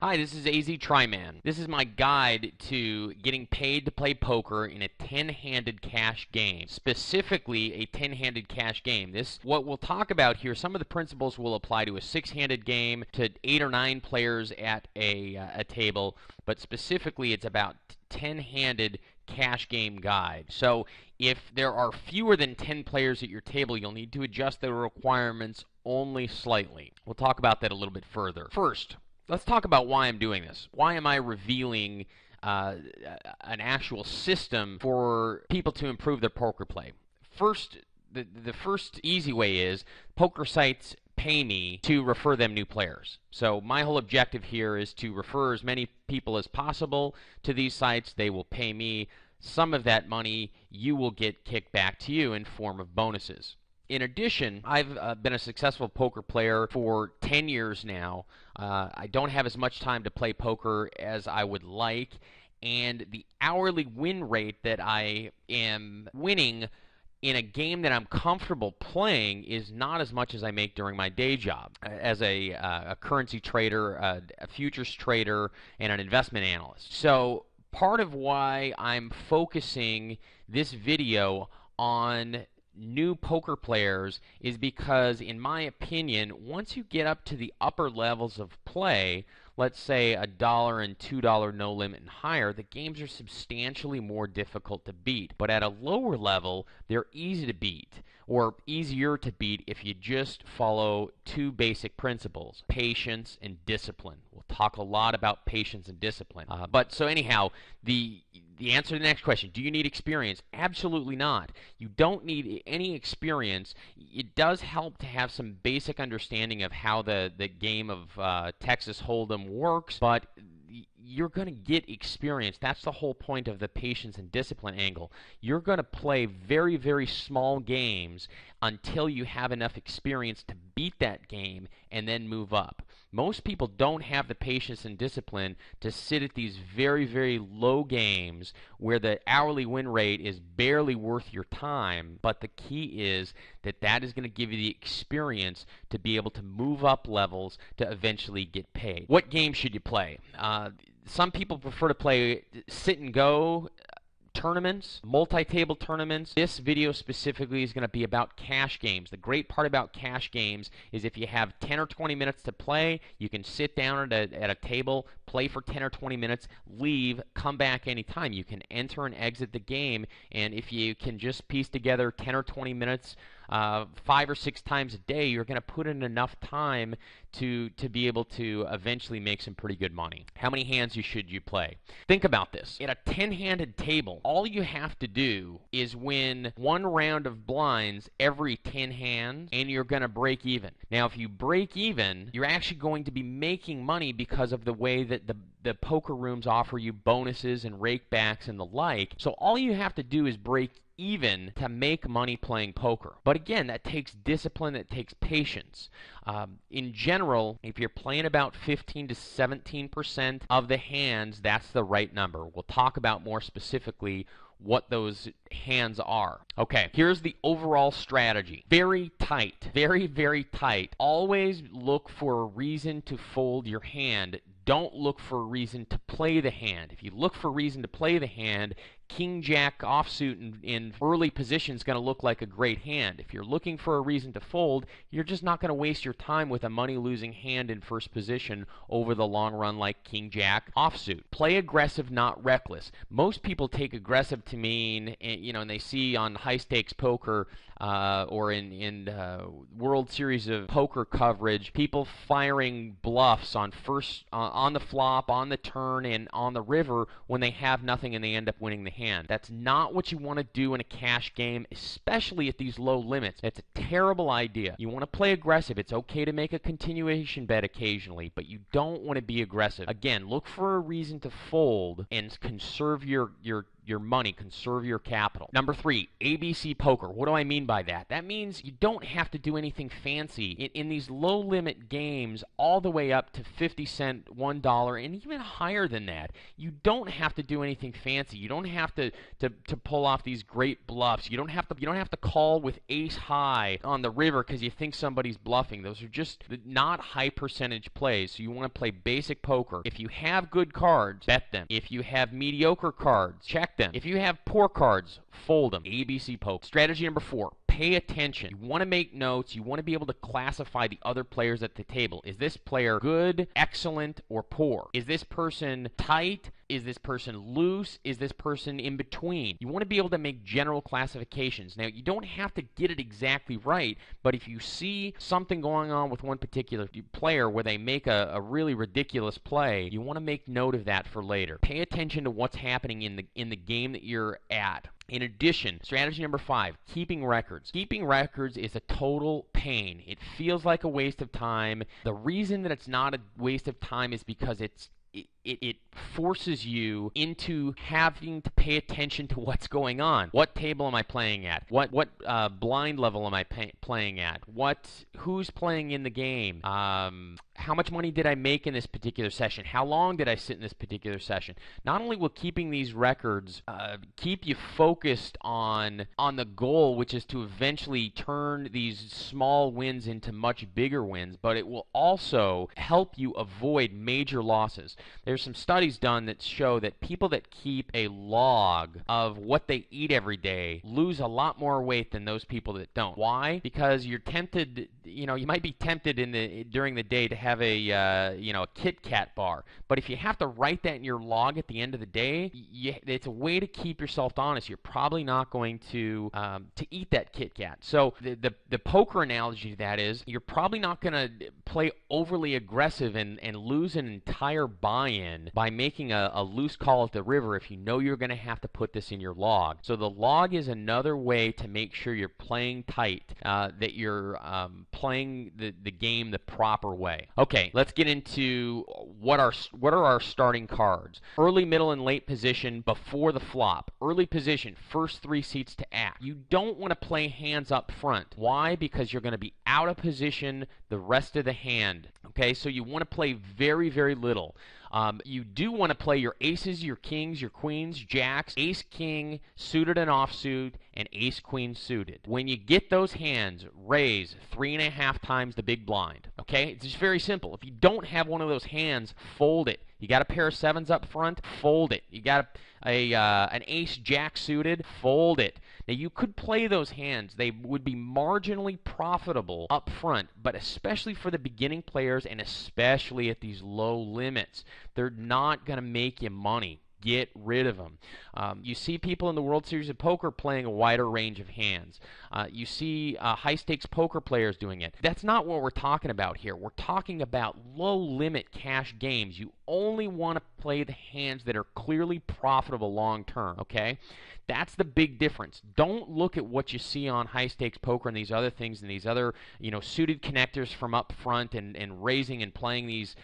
Hi, this is AZ Tryman. This is my guide to getting paid to play poker in a 10-handed cash game. Specifically, a 10-handed cash game. What we'll talk about here, some of the principles will apply to a 6-handed game, to 8 or 9 players at a table, but specifically it's about 10-handed cash game guide. So if there are fewer than 10 players at your table, you'll need to adjust the requirements only slightly. We'll talk about that a little bit further. First, let's talk about why I'm doing this. Why am I revealing an actual system for people to improve their poker play? First, the first easy way is poker sites pay me to refer them new players. So my whole objective here is to refer as many people as possible to these sites. They will pay me. Some of that money you will get kicked back to you in form of bonuses. In addition, I've been a successful poker player for 10 years now. I don't have as much time to play poker as I would like, and the hourly win rate that I am winning in a game that I'm comfortable playing is not as much as I make during my day job as a currency trader, a futures trader, and an investment analyst. So part of why I'm focusing this video on new poker players is because, in my opinion, once you get up to the upper levels of play, let's say $1 and $2 no limit and higher, the games are substantially more difficult to beat. But at a lower level, they're easy to beat, or easier to beat if you just follow two basic principles: patience and discipline. We'll talk a lot about patience and discipline. So anyhow, the answer to the next question: do you need experience? Absolutely not. You don't need any experience. It does help to have some basic understanding of how the game of Texas Hold'em works, but you're going to get experience. That's the whole point of the patience and discipline angle. You're going to play very, very small games until you have enough experience to beat that game and then move up. Most people don't have the patience and discipline to sit at these very, very low games where the hourly win rate is barely worth your time, but the key is that is going to give you the experience to be able to move up levels to eventually get paid. What game should you play? Some people prefer to play sit and go tournaments, multi-table tournaments. This video specifically is going to be about cash games. The great part about cash games is if you have 10 or 20 minutes to play, you can sit down at a table, play for 10 or 20 minutes, leave, come back anytime. You can enter and exit the game, and if you can just piece together 10 or 20 minutes 5 or 6 times a day, you're going to put in enough time to be able to eventually make some pretty good money. How many hands should you play? Think about this. At a 10-handed table, all you have to do is win one round of blinds every 10 hands, and you're going to break even. Now, if you break even, you're actually going to be making money because of the way that the poker rooms offer you bonuses and rakebacks and the like. So all you have to do is break even to make money playing poker. But again, that takes discipline, that takes patience. In general, if you're playing about 15 to 17% of the hands, that's the right number. We'll talk about more specifically what those hands are. Okay, here's the overall strategy. Very tight, very, very tight. Always look for a reason to fold your hand. Don't look for a reason to play the hand. If you look for a reason to play the hand, King Jack offsuit in early position is going to look like a great hand. If you're looking for a reason to fold, you're just not going to waste your time with a money-losing hand in first position over the long run like King Jack offsuit. Play aggressive, not reckless. Most people take aggressive to mean, and they see on high-stakes poker or in World Series of Poker coverage, people firing bluffs on the flop, on the turn, and on the river when they have nothing and they end up winning the hand. That's not what you want to do in a cash game, especially at these low limits. It's a terrible idea. You want to play aggressive. It's okay to make a continuation bet occasionally, but you don't want to be aggressive. Again, look for a reason to fold and conserve your your money, conserve your capital. Number 3, ABC poker. What do I mean by that? That means you don't have to do anything fancy. In these low limit games, all the way up to 50 cent, $1, and even higher than that, you don't have to do anything fancy. You don't have to pull off these great bluffs. You don't have to call with ace high on the river because you think somebody's bluffing. Those are just not high percentage plays. So you want to play basic poker. If you have good cards, bet them. If you have mediocre cards, check them. If you have poor cards, fold them. ABC poker. Strategy number 4. Pay attention. You want to make notes. You want to be able to classify the other players at the table. Is this player good, excellent, or poor? Is this person tight? Is this person loose? Is this person in between? You want to be able to make general classifications. Now, you don't have to get it exactly right, but if you see something going on with one particular player where they make a really ridiculous play, you want to make note of that for later. Pay attention to what's happening in the game that you're at. In addition, strategy number 5, keeping records. Keeping records is a total pain. It feels like a waste of time. The reason that it's not a waste of time is because it forces you into having to pay attention to what's going on. What table am I playing at? What blind level am I playing at? Who's playing in the game? How much money did I make in this particular session? How long did I sit in this particular session? Not only will keeping these records keep you focused on the goal, which is to eventually turn these small wins into much bigger wins, but it will also help you avoid major losses. There's some studies done that show that people that keep a log of what they eat every day lose a lot more weight than those people that don't. Why? Because you're tempted, you might be tempted during the day to have a Kit Kat bar, but if you have to write that in your log at the end of the day, it's a way to keep yourself honest. You're probably not going to eat that Kit Kat. So the poker analogy to that is you're probably not going to play overly aggressive and lose an entire buy-in by making a loose call at the river if you know you're going to have to put this in your log. So the log is another way to make sure you're playing tight, that you're playing the game the proper way. Okay, let's get into what are our starting cards. Early, middle, and late position before the flop. Early position, first 3 seats to act. You don't want to play hands up front. Why? Because you're going to be out of position the rest of the hand. Okay, so you want to play very, very little. You do want to play your aces, your kings, your queens, jacks, ace, king, suited and offsuit, and ace, queen suited. When you get those hands, raise 3.5 times the big blind. Okay, it's just very simple. If you don't have one of those hands, fold it. You got a pair of 7s up front, fold it. You got an ace jack suited, fold it. Now you could play those hands. They would be marginally profitable up front, but especially for the beginning players and especially at these low limits, they're not going to make you money. Get rid of them. You see people in the World Series of Poker playing a wider range of hands. You see high-stakes poker players doing it. That's not what we're talking about here. We're talking about low-limit cash games. You only want to play the hands that are clearly profitable long-term, okay? That's the big difference. Don't look at what you see on high-stakes poker and these other things and these other, suited connectors from up front and raising and playing these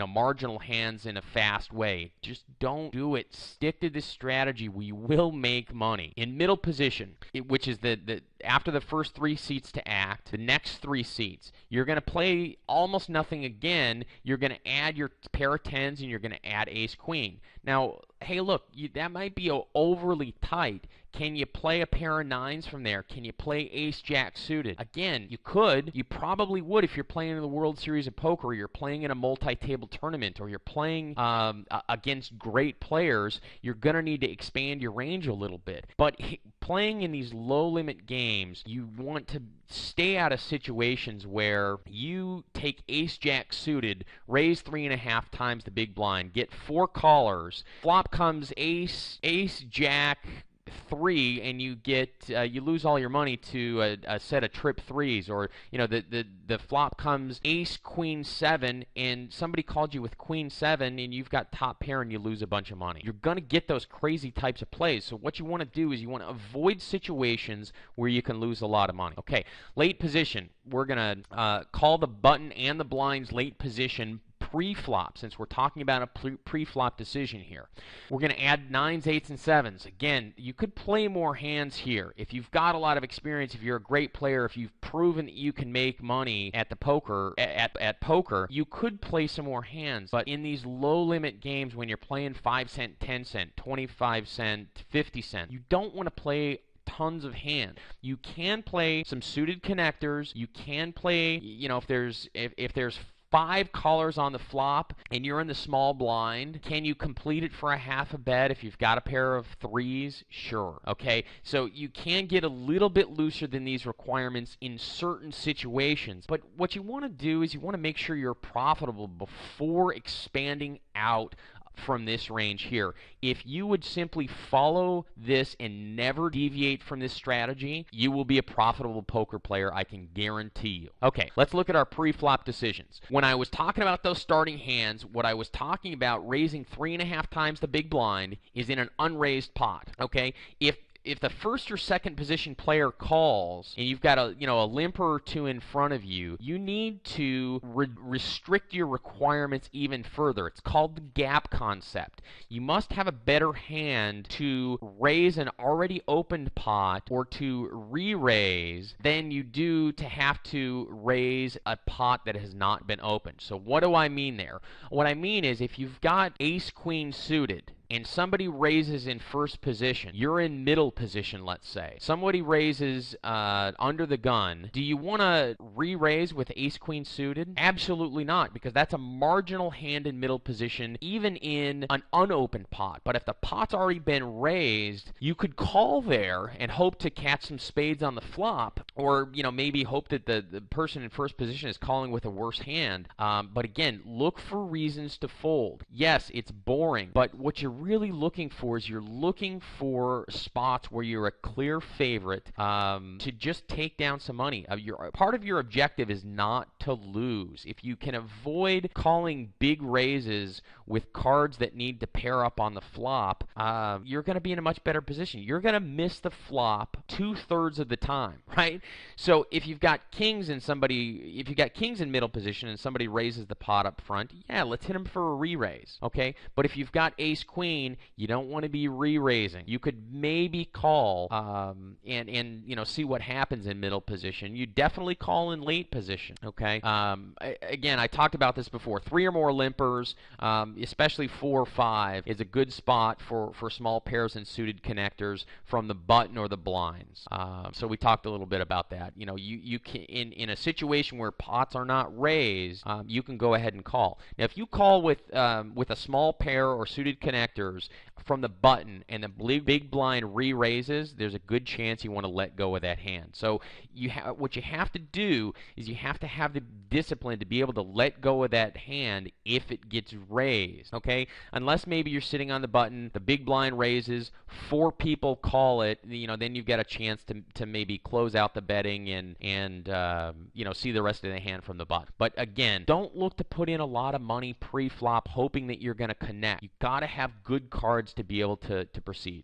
marginal hands in a fast way. Just don't do it. Stick to this strategy. We will make money. In middle position, which is the after the first 3 seats to act, the next 3 seats, you're going to play almost nothing again. You're going to add your pair of 10s and you're going to add ace queen. Now, hey, look, that might be overly tight. Can you play a pair of 9s from there? Can you play ace jack suited? Again, you could. You probably would if you're playing in the World Series of Poker, or you're playing in a multi-table tournament, or you're playing against great players. You're going to need to expand your range a little bit. But playing in these low-limit games, you want to stay out of situations where you take ace jack suited, raise 3.5 times the big blind, get 4 callers, flop comes ace jack 3, and you lose all your money to a set of trip 3s, or the flop comes ace queen 7 and somebody called you with queen 7 and you've got top pair and you lose a bunch of money. You're going to get those crazy types of plays. So what you want to do is you want to avoid situations where you can lose a lot of money. Okay, late position. We're going to call the button and the blinds late position pre-flop, since we're talking about a pre-flop decision here. We're going to add 9s, 8s, and 7s. Again, you could play more hands here. If you've got a lot of experience, if you're a great player, if you've proven that you can make money at the poker, at poker, you could play some more hands. But in these low-limit games, when you're playing 5 cent, 10 cent, 25 cent, 50 cent, you don't want to play tons of hands. You can play some suited connectors. You can play, if there's 5 callers on the flop and you're in the small blind, can you complete it for a half a bet if you've got a pair of 3s? Sure. Okay, so you can get a little bit looser than these requirements in certain situations, but what you want to do is you want to make sure you're profitable before expanding out from this range here. If you would simply follow this and never deviate from this strategy, you will be a profitable poker player, I can guarantee you. Okay, let's look at our pre-flop decisions. When I was talking about those starting hands, what I was talking about raising 3.5 times the big blind is in an unraised pot. Okay, if the first or second position player calls and you've got a limper or 2 in front of you, you need to restrict your requirements even further. It's called the gap concept. You must have a better hand to raise an already opened pot or to re-raise than you do to have to raise a pot that has not been opened. So what do I mean there? What I mean is if you've got ace queen suited and somebody raises in first position, you're in middle position, let's say. Somebody raises under the gun. Do you want to re-raise with ace-queen suited? Absolutely not, because that's a marginal hand in middle position, even in an unopened pot. But if the pot's already been raised, you could call there and hope to catch some spades on the flop, or maybe hope that the person in first position is calling with a worse hand. But again, look for reasons to fold. Yes, it's boring, but what you're really looking for is you're looking for spots where you're a clear favorite to just take down some money. Part of your objective is not to lose. If you can avoid calling big raises with cards that need to pair up on the flop, you're going to be in a much better position. You're going to miss the flop 2/3 of the time, right? So if you've got kings in middle position and somebody raises the pot up front, yeah, let's hit them for a re-raise, okay? But if you've got ace queen, you don't want to be re-raising. You could maybe call and see what happens in middle position. You definitely call in late position, okay? Again, I talked about this before. 3 or more limpers, especially 4 or 5, is a good spot for small pairs and suited connectors from the button or the blinds. So we talked a little bit about that. You can in a situation where pots are not raised, you can go ahead and call. Now, if you call with a small pair or suited connectors from the button and the big blind re-raises, there's a good chance you want to let go of that hand. So what you have to do is you have to have the discipline to be able to let go of that hand if it gets raised, okay? Unless maybe you're sitting on the button, the big blind raises, 4 people call it, then you've got a chance to maybe close out the betting and see the rest of the hand from the button. But again, don't look to put in a lot of money pre-flop hoping that you're going to connect. You've got to have good cards to be able to proceed.